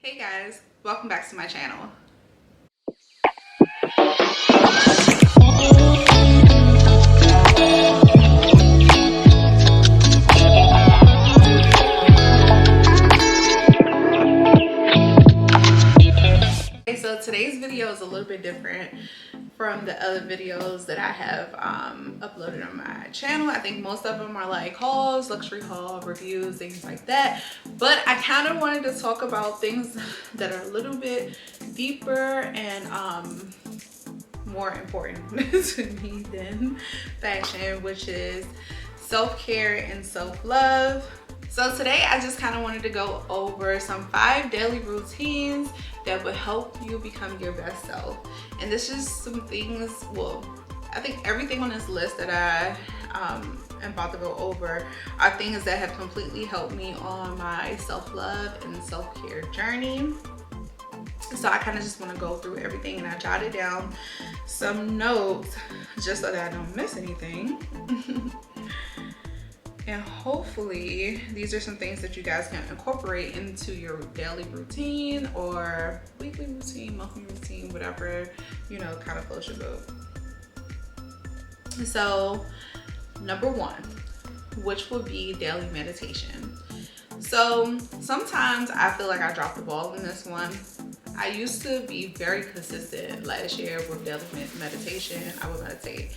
Hey guys, welcome back to my channel. Okay, so today's video is a little bit different from the other videos that I have uploaded on my channel. I think most of them are like hauls, luxury haul, reviews, things like that. But I kind of wanted to talk about things that are a little bit deeper and more important to me than fashion, which is self-care and self-love. So today I just kind of wanted to go over some 5 daily routines that would help you become your best self. And this is some things, well, I think everything on this list that I am about to go over are things that have completely helped me on my self-love and self-care journey. So I kind of just want to go through everything, and I jotted down some notes just so that I don't miss anything. And hopefully these are some things that you guys can incorporate into your daily routine or weekly routine, monthly routine, whatever, you know, kind of floats your boat. So number 1, which would be daily meditation. So sometimes I feel like I dropped the ball in this one. I used to be very consistent last year with daily meditation. I would meditate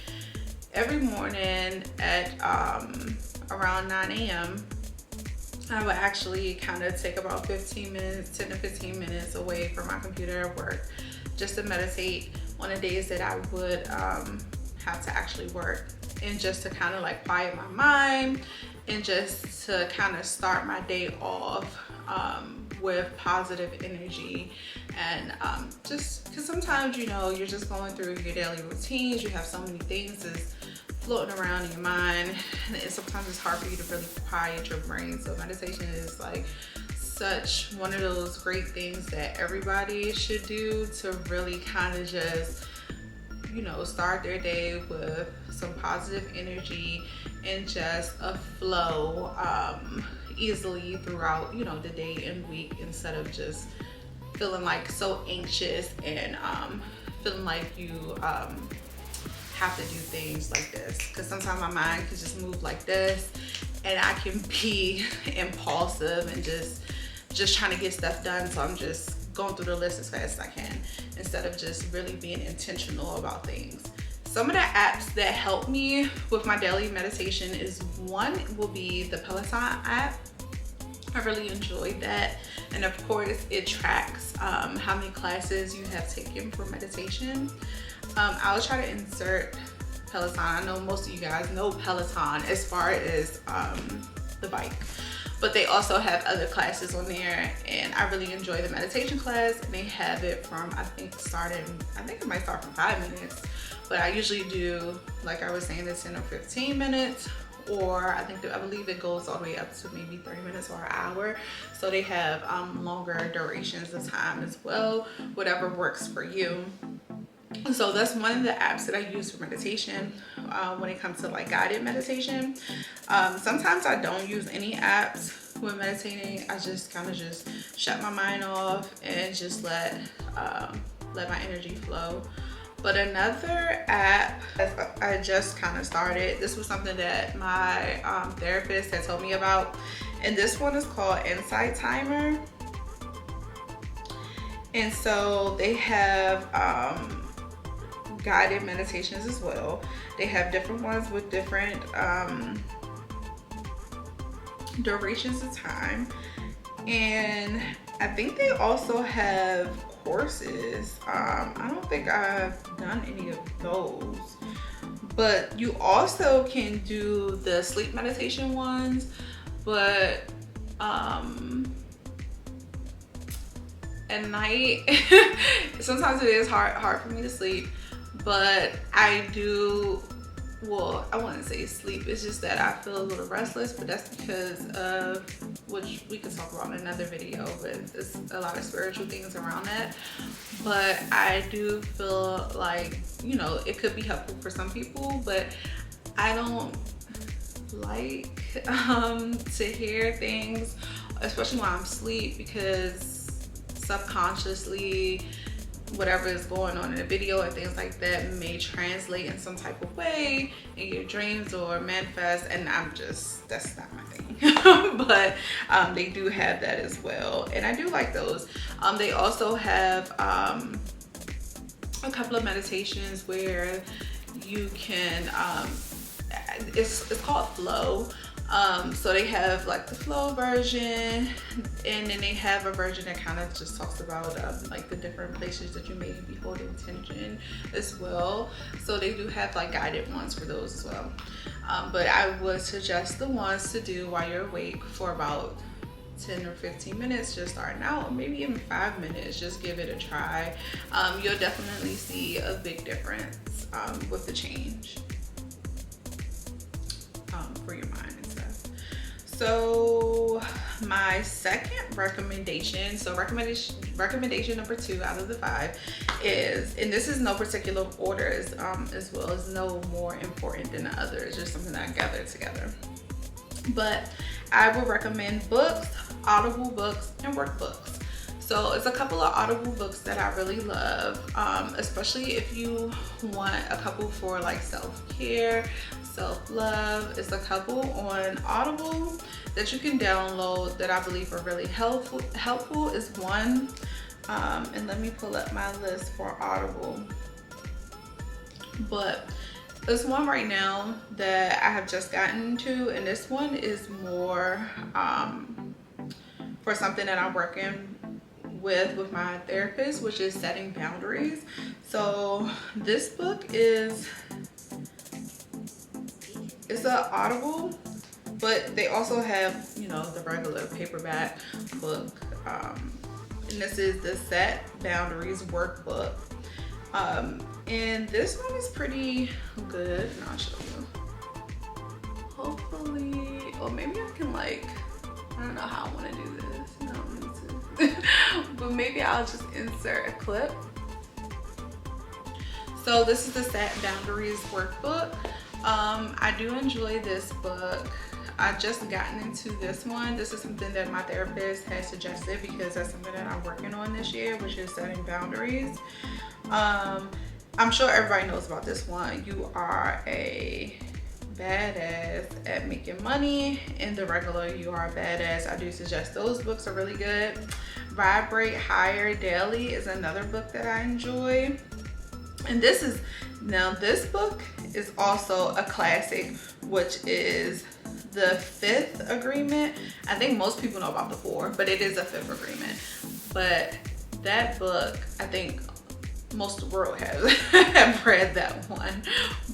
every morning at around 9 a.m. I would actually kind of take about 15 minutes, 10 to 15 minutes away from my computer at work just to meditate on the days that I would have to actually work, and just to kind of like quiet my mind and just to kind of start my day off with positive energy. And just because sometimes, you know, you're just going through your daily routines, you have so many things that's floating around in your mind, and sometimes it's hard for you to really quiet your brain. So meditation is like such one of those great things that everybody should do to really kind of just, you know, start their day with some positive energy and just a flow easily throughout, you know, the day and week, instead of just feeling like so anxious and feeling like you have to do things like this. Because sometimes my mind can just move like this, and I can be impulsive and just trying to get stuff done. So I'm just going through the list as fast as I can instead of just really being intentional about things. Some of the apps that help me with my daily meditation is, one will be the Peloton app. I really enjoyed that. And of course it tracks how many classes you have taken for meditation. I'll try to insert Peloton. I know most of you guys know Peloton as far as the bike, but they also have other classes on there, and I really enjoy the meditation class. And they have it from, I think it might start from 5 minutes, but I usually do, like I was saying, the 10 or 15 minutes, or I believe it goes all the way up to maybe 30 minutes or an hour. So they have longer durations of time as well, whatever works for you. So that's one of the apps that I use for meditation when it comes to like guided meditation. Sometimes I don't use any apps when meditating. I just kind of just shut my mind off and just let my energy flow. But another app I just kind of started, this was something that my therapist had told me about, and this one is called Insight Timer. And so they have guided meditations as well. They have different ones with different durations of time, and I think they also have courses. I don't think I've done any of those, but you also can do the sleep meditation ones, but at night sometimes it is hard for me to sleep. But I do, well, I wouldn't say sleep, it's just that I feel a little restless, but that's because of, which we could talk about in another video, but there's a lot of spiritual things around that. But I do feel like, you know, it could be helpful for some people, but I don't like to hear things, especially when I'm asleep, because subconsciously whatever is going on in the video and things like that may translate in some type of way in your dreams or manifest, and that's not my thing. But they do have that as well, and I do like those. They also have a couple of meditations where you can it's called flow. So they have like the flow version, and then they have a version that kind of just talks about like the different places that you may be holding tension as well. So they do have like guided ones for those as well. But I would suggest the ones to do while you're awake for about 10 or 15 minutes, just starting out, or maybe even 5 minutes. Just give it a try. You'll definitely see a big difference with the change for your mind and stuff. So my second recommendation, so recommendation number 2 out of the 5 is, and this is no particular order as well as no more important than the others, just something that I gathered together. But I would recommend books, Audible books, and workbooks. So it's a couple of Audible books that I really love, especially if you want a couple for like self-care, self-love. It's a couple on Audible that you can download that I believe are really helpful is one, and let me pull up my list for Audible. But there's one right now that I have just gotten into, and this one is more for something that I'm working with my therapist, which is setting boundaries. So this book it's an Audible, but they also have, you know, the regular paperback book, and this is the Set Boundaries Workbook. And this one is pretty good, and I'll show you. Hopefully, or maybe I can like, I don't know how I want to do this. I don't need to. But maybe I'll just insert a clip. So this is the Set Boundaries Workbook. I do enjoy this book. I just gotten into this one. This is something that my therapist has suggested because that's something that I'm working on this year, which is setting boundaries. I'm sure everybody knows about this one. You are a badass at making money. In the regular, you are a badass. I do suggest those books are really good. Vibrate Higher Daily is another book that I enjoy. And this book is also a classic, which is the 5th Agreement. I think most people know about the 4, but it is a 5th agreement. But that book, I think most of the world have read that one,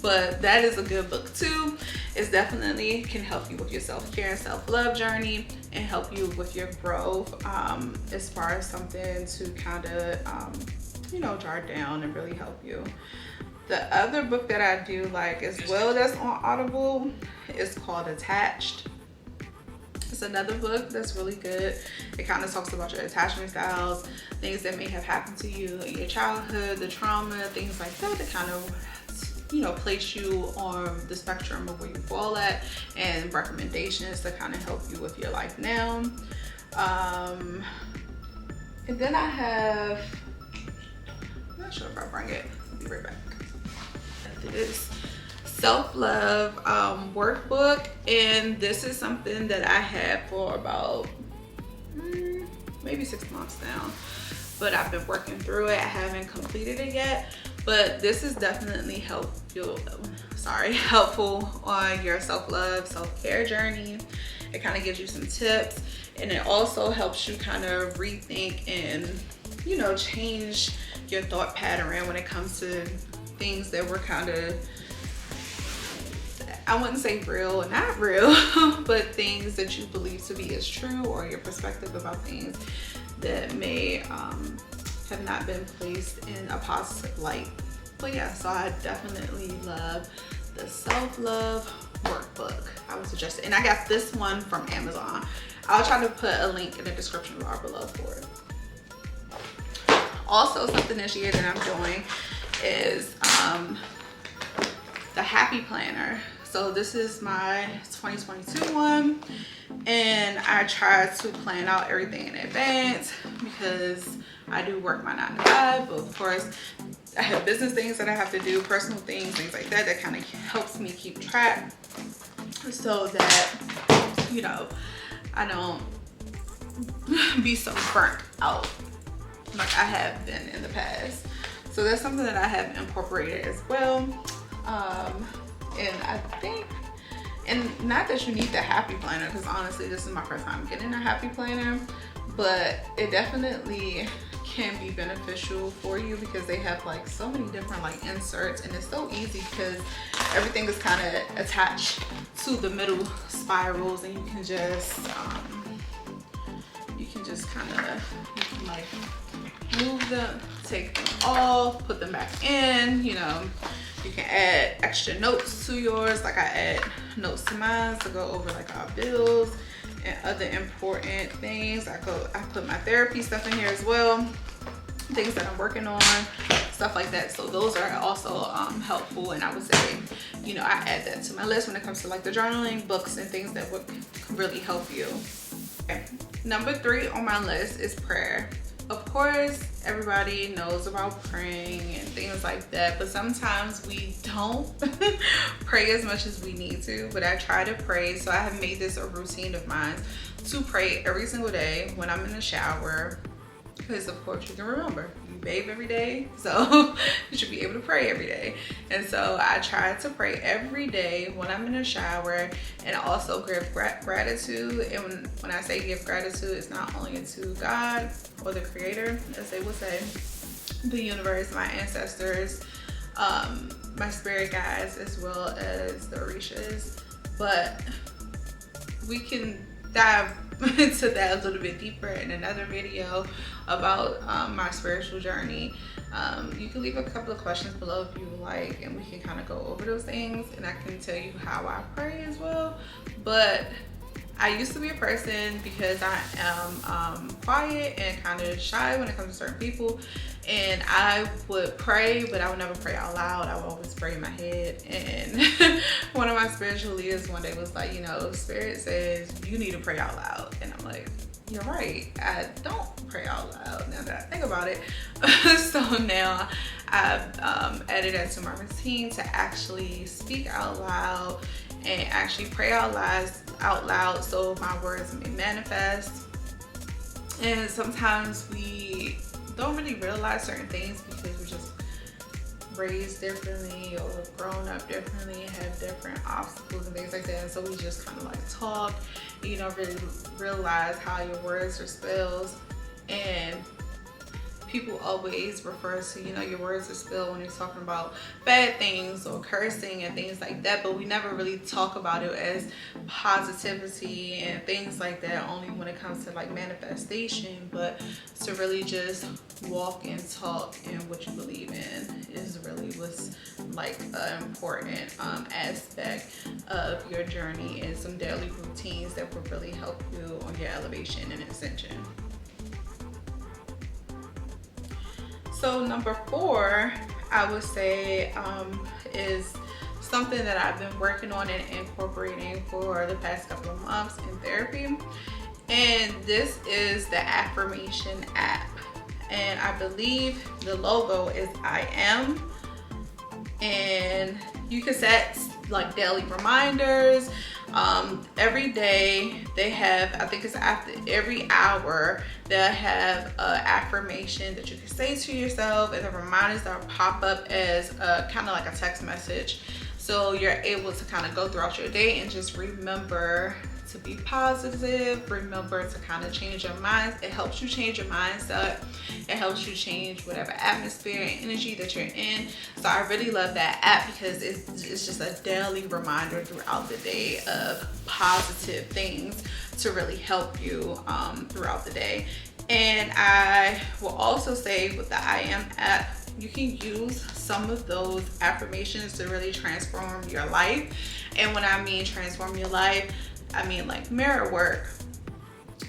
but that is a good book too. It definitely can help you with your self-care and self-love journey and help you with your growth, as far as something to kind of you know, jar down and really help you. The other book that I do like as well that's on Audible is called Attached. It's another book that's really good. It kind of talks about your attachment styles, things that may have happened to you in your childhood, the trauma, things like that, to kind of, you know, place you on the spectrum of where you fall at, and recommendations to kind of help you with your life now. And then I have, I'm not sure if I bring it, I'll be right back. This self-love workbook, and this is something that I had for about maybe 6 months now, but I've been working through it. I haven't completed it yet, but this is definitely helpful on your self-love, self-care journey. It kind of gives you some tips, and it also helps you kind of rethink and, you know, change your thought pattern when it comes to things that were kind of, I wouldn't say real or not real, but things that you believe to be as true, or your perspective about things that may have not been placed in a positive light. But yeah, so I definitely love the self-love workbook. I would suggest it. And I got this one from Amazon. I'll try to put a link in the description bar below for it. Also, something this year that I'm doing is the Happy Planner. So this is my 2022 one, and I try to plan out everything in advance because I do work my 9 to 5, but of course I have business things that I have to do, personal things like that, that kind of helps me keep track so that, you know, I don't be so burnt out like I have been in the past. So that's something that I have incorporated as well. And I think, and not that you need the happy planner, because honestly this is my first time getting a happy planner, but it definitely can be beneficial for you because they have like so many different like inserts, and it's so easy because everything is kind of attached to the middle spirals, and you can just kind of like move them, take them off, put them back in. You know, you can add extra notes to yours. Like I add notes to mine to go over like our bills and other important things. I put my therapy stuff in here as well, things that I'm working on, stuff like that. So those are also helpful, and I would say, you know, I add that to my list when it comes to like the journaling, books, and things that would really help you. Okay. Number 3 on my list is prayer. Of course, everybody knows about praying and things like that, but sometimes we don't pray as much as we need to. But I try to pray, so I have made this a routine of mine to pray every single day when I'm in the shower, because of course you can remember, you bathe every day, so you should be able to pray every day. And so I try to pray every day when I'm in the shower, and also give gratitude. And when I say give gratitude, it's not only to God or the creator, as they would say, the universe, my ancestors, my spirit guides, as well as the Orishas. But we can dive into that a little bit deeper in another video about my spiritual journey. You can leave a couple of questions below if you like, and we can kind of go over those things, and I can tell you how I pray as well. But I used to be a person, because I am quiet and kind of shy when it comes to certain people, and I would pray, but I would never pray out loud. I would always pray in my head. And one of my spiritual leaders one day was like, you know, Spirit says you need to pray out loud. And I'm like, you're right, I don't pray out loud now that I think about it. So now I've added that to my routine to actually speak out loud and actually pray out loud so my words may manifest. And sometimes we don't really realize certain things because we're just raised differently or grown up differently and have different obstacles and things like that. And so we just kind of like talk, and you don't really realize how your words are spells. And people always refer to, you know, your words are spilled when they're talking about bad things or cursing and things like that, but we never really talk about it as positivity and things like that, only when it comes to like manifestation. But to really just walk and talk and what you believe in is really what's like an important aspect of your journey, and some daily routines that will really help you on your elevation and ascension. So number 4, I would say, is something that I've been working on and incorporating for the past couple of months in therapy. And this is the Affirmation app. And I believe the logo is I am. And you can set like daily reminders. Every day they have, I think it's after every hour, they'll have an affirmation that you can say to yourself, and the reminders that will pop up as kind of like a text message. So you're able to kind of go throughout your day and just remember to be positive, remember to kind of change your mind. It helps you change your mindset. It helps you change whatever atmosphere and energy that you're in. So I really love that app because it's just a daily reminder throughout the day of positive things to really help you throughout the day. And I will also say with the I Am app, you can use some of those affirmations to really transform your life. And when I mean transform your life, I mean like mirror work.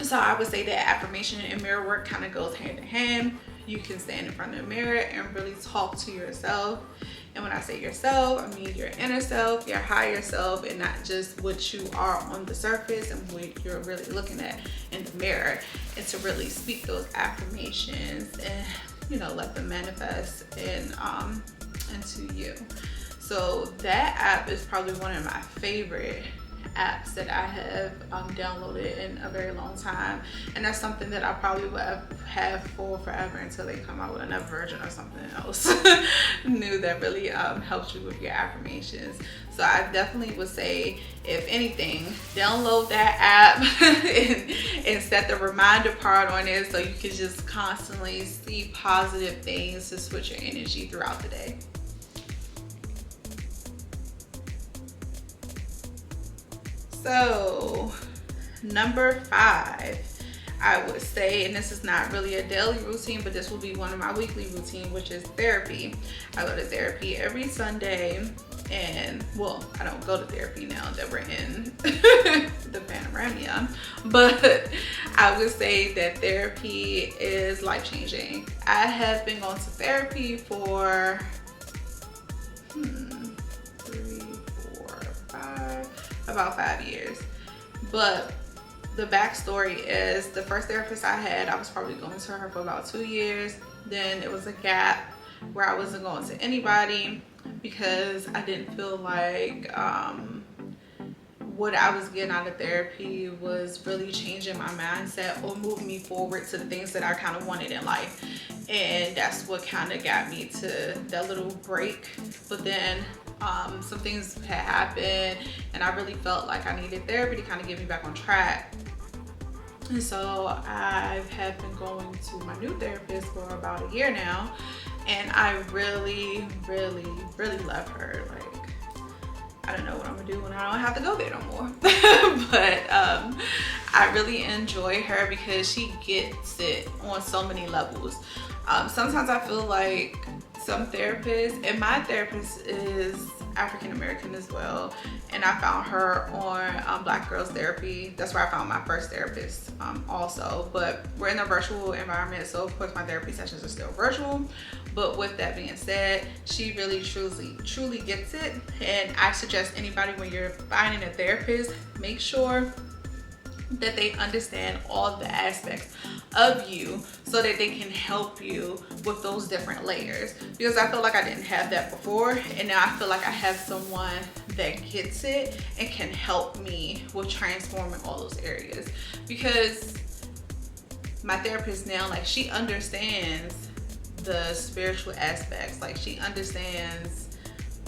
So I would say that affirmation and mirror work kind of goes hand in hand. You can stand in front of the mirror and really talk to yourself. And when I say yourself, I mean your inner self, your higher self, and not just what you are on the surface and what you're really looking at in the mirror. And to really speak those affirmations and, you know, let them manifest into you. So that app is probably one of my favorite apps that I have downloaded in a very long time, and that's something that I probably will have for forever until they come out with another version or something else new that really helps you with your affirmations. So I definitely would say, if anything, download that app and set the reminder part on it so you can just constantly see positive things to switch your energy throughout the day. So number 5, I would say, and this is not really a daily routine, but this will be one of my weekly routine, which is therapy. I go to therapy every Sunday, and well, I don't go to therapy now that we're in the panorama, but I would say that therapy is life-changing. I have been going to therapy for 5 years. But the backstory is, the first therapist I had, I was probably going to her for about 2 years. Then it was a gap where I wasn't going to anybody because I didn't feel like what I was getting out of therapy was really changing my mindset or moving me forward to the things that I kind of wanted in life. And that's what kind of got me to that little break. But then some things had happened and I really felt like I needed therapy to kind of get me back on track. And so I have been going to my new therapist for about a year now, and I really love her. Like, I don't know what I'm gonna do when I don't have to go there no more. But I really enjoy her because she gets it on so many levels. Sometimes I feel like some therapists, and my therapist is African American as well, and I found her on Black Girls Therapy. That's where I found my first therapist also. But we're in a virtual environment, so of course my therapy sessions are still virtual. But with that being said, she really truly gets it. And I suggest anybody, when you're finding a therapist, make sure that they understand all the aspects of you so that they can help you with those different layers. Because I feel like I didn't have that before, and now I feel like I have someone that gets it and can help me with transforming all those areas. Because my therapist now, like, she understands the spiritual aspects. Like, she understands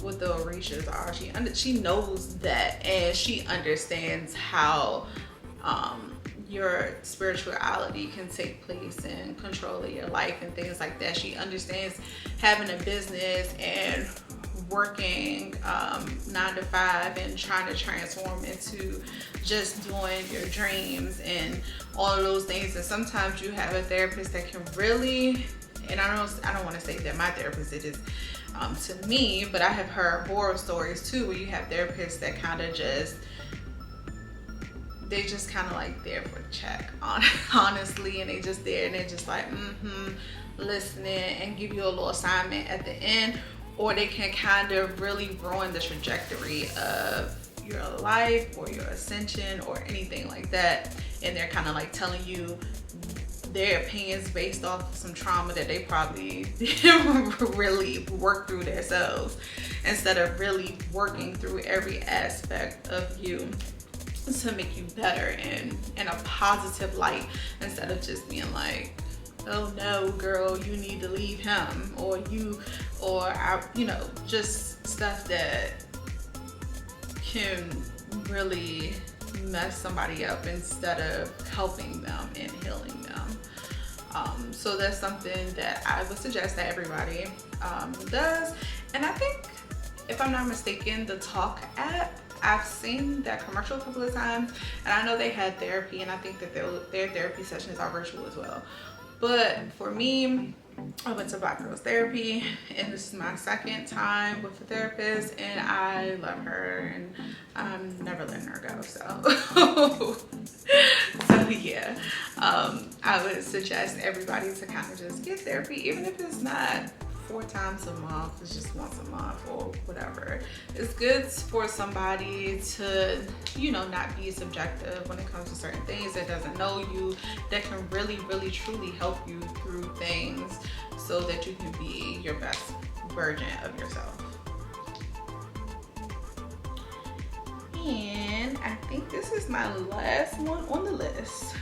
what the orishas are. She knows that, and she understands how your spirituality can take place and control of your life and things like that. She understands having a business and working 9 to 5 and trying to transform into just doing your dreams and all of those things. And sometimes you have a therapist that can really, and I don't want to say that my therapist did this to me, but I have heard horror stories too, where you have therapists that kind of just, they just kind of like there for the check, honestly, and they just there and they're just like listening and give you a little assignment at the end. Or they can kind of really ruin the trajectory of your life or your ascension or anything like that, and they're kind of like telling you their opinions based off of some trauma that they probably didn't really work through themselves, instead of really working through every aspect of you to make you better in a positive light, instead of just being like, oh no girl, you need to leave him, or you know, just stuff that can really mess somebody up instead of helping them and healing them. So that's something that I would suggest that everybody does. And I think, if I'm not mistaken, the Talk app, I've seen that commercial a couple of times, and I know they had therapy, and I think that their therapy sessions are virtual as well. But for me, I went to Black Girls Therapy, and this is my second time with a therapist, and I love her, and I'm never letting her go. So yeah, I would suggest everybody to kind of just get therapy, even if it's not 4 times a month, it's just once a month or whatever. It's good for somebody to, you know, not be subjective when it comes to certain things, that doesn't know you, that can really, really, truly help you through things so that you can be your best version of yourself. And I think this is my last one on the list.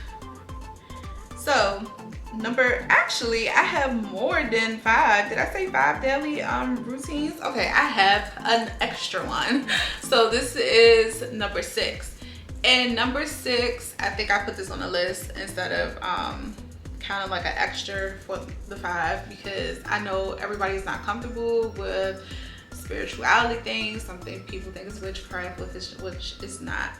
So actually I have more than 5. Did I say 5 daily routines? Okay, I have an extra one. So this is number 6. And number 6, I think I put this on the list instead of kind of like an extra for the 5, because I know everybody's not comfortable with spirituality things. Something people think is witchcraft, which is not.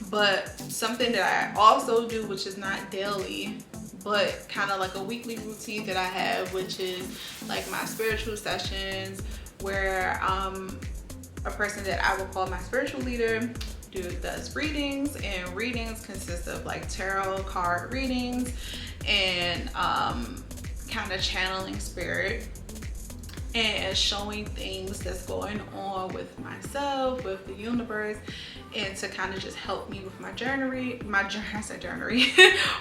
But something that I also do, which is not daily, but kind of like a weekly routine that I have, which is like my spiritual sessions, where a person that I would call my spiritual leader does readings, and readings consist of like tarot card readings and kind of channeling spirit and showing things that's going on with myself, with the universe, and to kind of just help me with my journey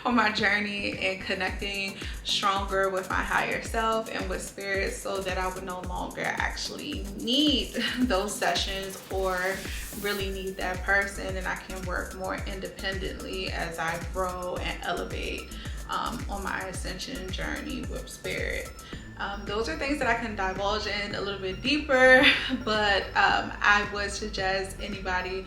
on my journey, and connecting stronger with my higher self and with spirit, so that I would no longer actually need those sessions or really need that person, and I can work more independently as I grow and elevate on my ascension journey with spirit. Those are things that I can divulge in a little bit deeper, but I would suggest anybody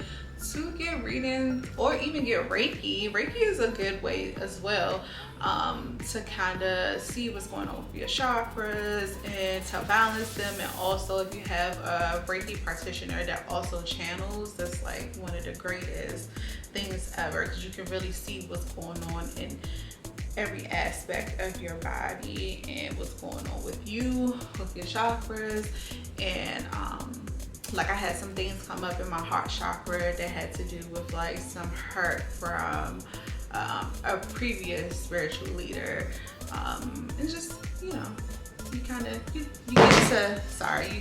to get reading or even get Reiki. Reiki is a good way as well to kind of see what's going on with your chakras and to balance them. And also, if you have a Reiki practitioner that also channels, that's like one of the greatest things ever, because you can really see what's going on in every aspect of your body and what's going on with you, with your chakras. And like I had some things come up in my heart chakra that had to do with like some hurt from a previous spiritual leader, and just, you know, you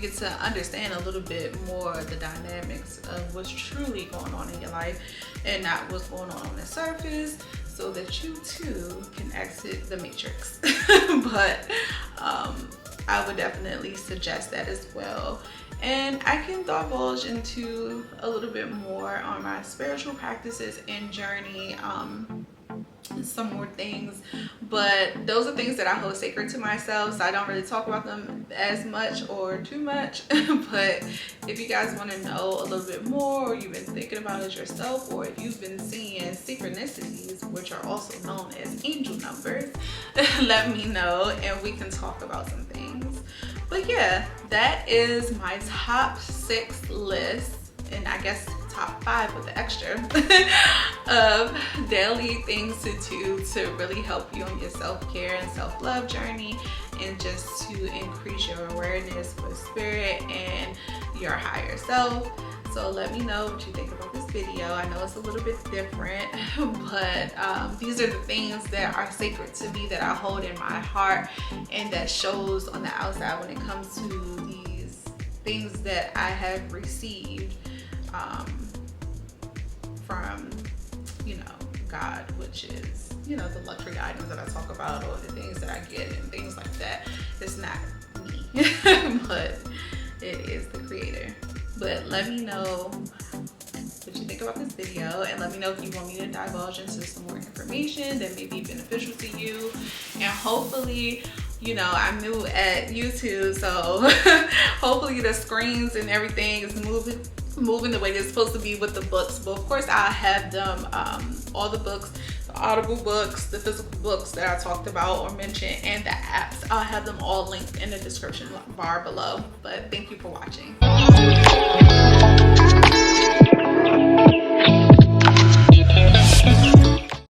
get to understand a little bit more the dynamics of what's truly going on in your life and not what's going on the surface, so that you too can exit the matrix. But I would definitely suggest that as well. And I can divulge into a little bit more on my spiritual practices and journey, some more things, but those are things that I hold sacred to myself, so I don't really talk about them as much or too much. But if you guys want to know a little bit more, or you've been thinking about it yourself, or if you've been seeing synchronicities, which are also known as angel numbers, let me know and we can talk about some things. But yeah, that is my top 6 list, and I guess top 5 with the extra of daily things to do to really help you on your self-care and self-love journey, and just to increase your awareness with spirit and your higher self. So let me know what you think about this video. I know it's a little bit different, but these are the things that are sacred to me, that I hold in my heart, and that shows on the outside when it comes to these things that I have received from, you know, God, which is, you know, the luxury items that I talk about, or the things that I get and things like that. It's not me, but it is the creator. But let me know what you think about this video, and let me know if you want me to divulge into some more information that may be beneficial to you. And hopefully, you know, I'm new at YouTube, so hopefully the screens and everything is moving the way they're supposed to be with the books. But of course I'll have them, all the books, the audible books, the physical books that I talked about or mentioned, and the apps, I'll have them all linked in the description bar below. But thank you for watching.